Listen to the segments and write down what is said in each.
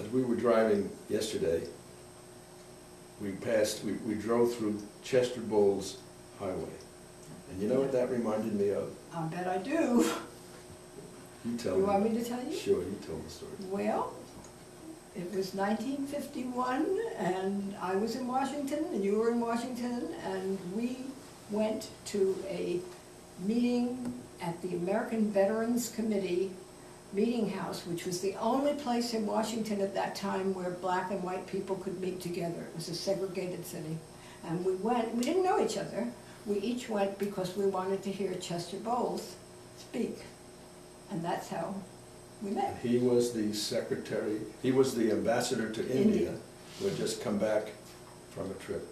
as we were driving yesterday, we drove through Chester Bowles Highway. And you know what that reminded me of? I bet I do. You tell me. You want me to tell you? Sure, you tell the story. Well, it was 1951, and I was in Washington, and you were in Washington, and we went to a meeting at the American Veterans Committee meeting house, which was the only place in Washington at that time where black and white people could meet together. It was a segregated city. And we went, we didn't know each other. We each went because we wanted to hear Chester Bowles speak. And that's how we met. He was the secretary, he was the ambassador to India, who had just come back from a trip.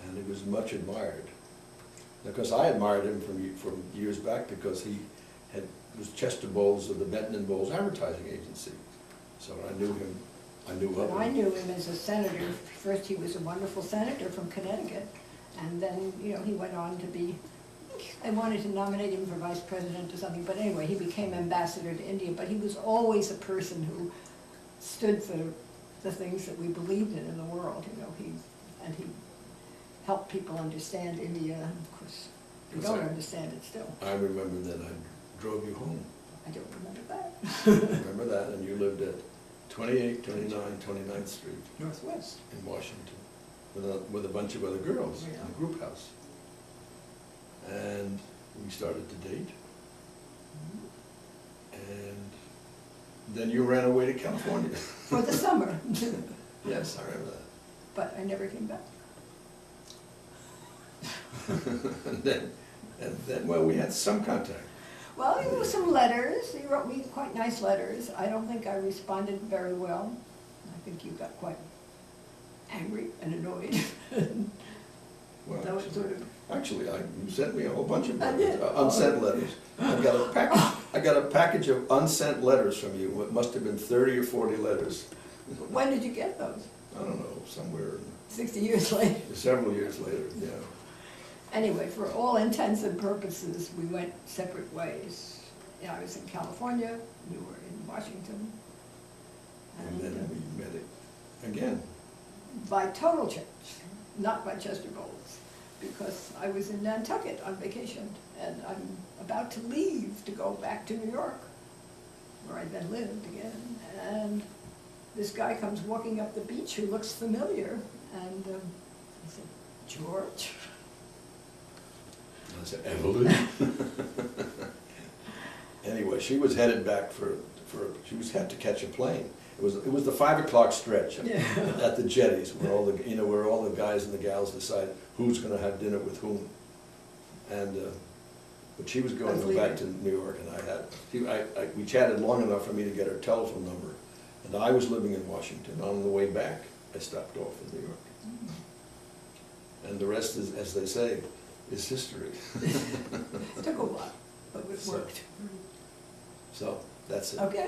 And he was much admired. Because I admired him from years back because he was Chester Bowles of the Benton and Bowles Advertising Agency. So I knew him, I knew of him. I knew him as a senator. First he was a wonderful senator from Connecticut, and then, you know, he went on to be, I wanted to nominate him for vice president or something, but anyway, he became ambassador to India, but he was always a person who stood for the things that we believed in the world, you know. He helped people understand India, and of course, they don't understand it still. I remember that I drove you home. I don't remember that. I remember that, and you lived at 28, 29, 29th Street. Northwest. In Washington, with a bunch of other girls in Yeah. a group house. And we started to date. And then you ran away to California. For the summer. Yes, I remember that. But I never came back. and then, well, we had some contact. Well, there were some letters. He wrote me quite nice letters. I don't think I responded very well. I think you got quite angry and annoyed. Well, That was sort of. actually, you sent me a whole bunch of I letters, did. unsent letters. I got a package of unsent letters from you. It must have been 30 or 40 letters. When did you get those? I don't know, somewhere 60 years later. several years later, yeah. Anyway, for all intents and purposes, we went separate ways. You know, I was in California, you were in Washington. And then we met it again. By total chance, not by Chester Bowles, because I was in Nantucket on vacation, and I'm about to leave to go back to New York, where I then lived again, and this guy comes walking up the beach who looks familiar, and I said, George? I said, Evelyn? Anyway, she was headed back had to catch a plane. It was the 5 o'clock stretch at the jetties where all the guys and the gals decide who's going to have dinner with whom. And but she was going to go back to New York, and we chatted long enough for me to get her telephone number. And I was living in Washington. On the way back, I stopped off in New York. And the rest is, as they say, is history. It took a while, but it worked. So that's it. Okay.